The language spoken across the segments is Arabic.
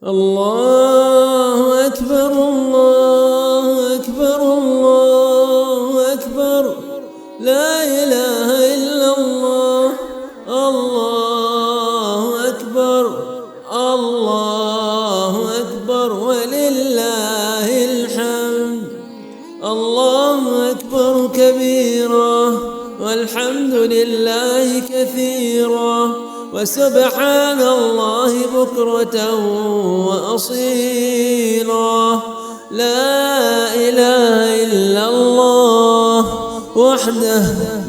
الله أكبر الله أكبر الله أكبر لا إله إلا الله. الله أكبر الله أكبر ولله الحمد. الله أكبر كبيرا والحمد لله كثيرا وسبحان الله بكرة وأصيلا. لا إله إلا الله وحده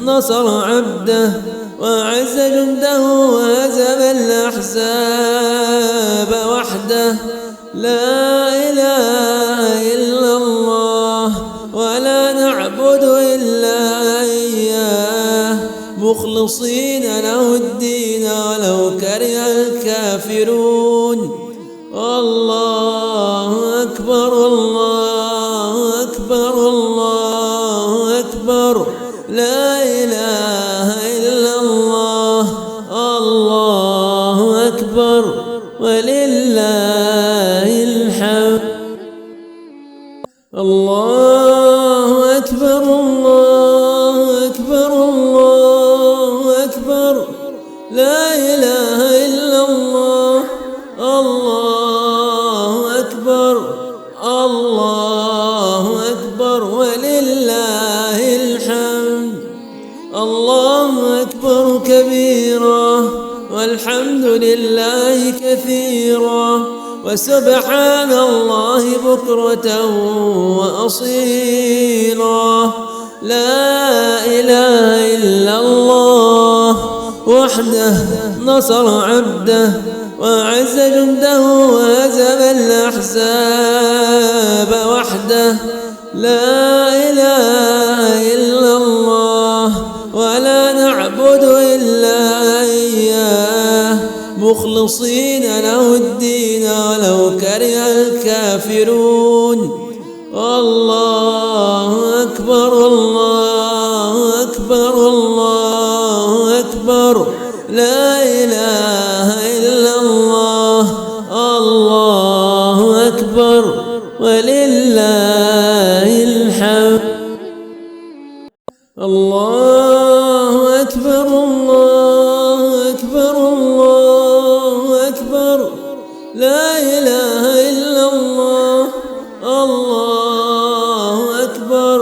نصر عبده وأعز جنده وهزم الأحزاب وحده. لا إله إلا الله ولا نعبد إلا إياه مخلصين له الدين ولو كره الكافرون. الله أكبر الله أكبر الله أكبر لا إله إلا الله. الله أكبر ولله الحمد. الله أكبر الله أكبر الله أكبر لا إله إلا الله. الله أكبر الله أكبر ولله الحمد. الله أكبر كبيرا والحمد لله كثيرا وسبحان الله بكرة وأصيلا. لا إله إلا الله وحده نصر عبده وأعز جنده وهزم الأحزاب وحده. لا إله إلا الله ولا نعبد إلا إياه مخلصين له الدين ولو كره الكافرون. الله أكبر الله أكبر الله أكبر لا إله إلا الله. الله أكبر ولله الحمد. الله أكبر الله أكبر الله أكبر لا إله إلا الله. الله أكبر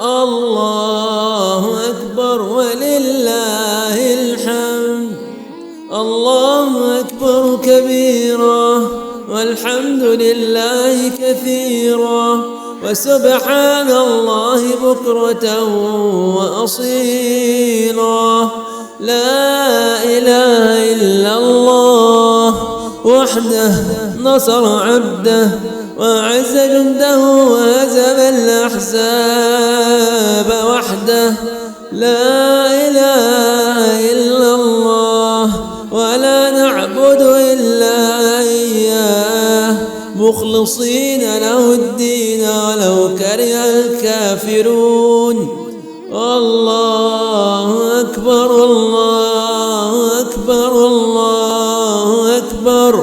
الله أكبر ولله الحمد. الله أكبر كبيرا والحمد لله كثيرا وسبحان الله بكرة وأصيلا. لا إله إلا الله وحده نصر عبده وأعز جنده وهزم الأحزاب وحده. لا إله إلا الله ولا نعبد إلا إياه مخلصين له الدين ولو كره الكافرون. الله أكبر الله أكبر الله أكبر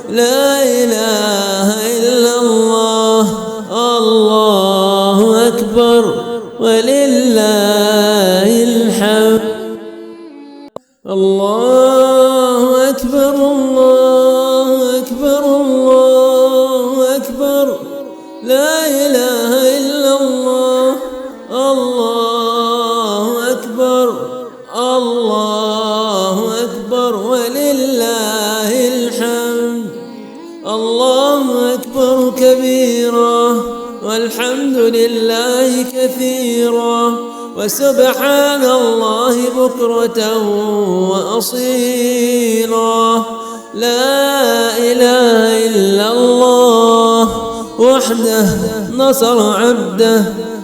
لا إله إلا الله. الله أكبر ولله الحمد. الله أكبر الله أكبر الله أكبر لا إله إلا الله. الله أكبر الله أكبر ولله الحمد. الله أكبر كبيرا والحمد لله كثيرا وسبحان الله بكرة وأصيلا. لا إله إلا الله وحده نصر عبده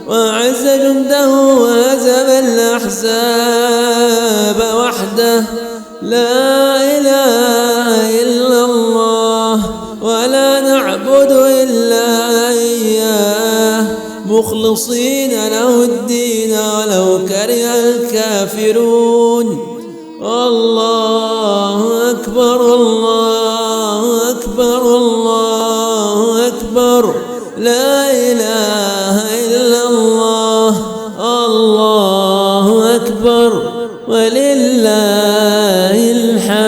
وأعز جنده وهزم الأحزاب وحده. لا إله إلا الله ولا نعبد إلا إياه مخلصين له الدين ولو كره الكافرون. الله أكبر الله أكبر الله الله أكبر لا إله إلا الله الله أكبر ولله الحمد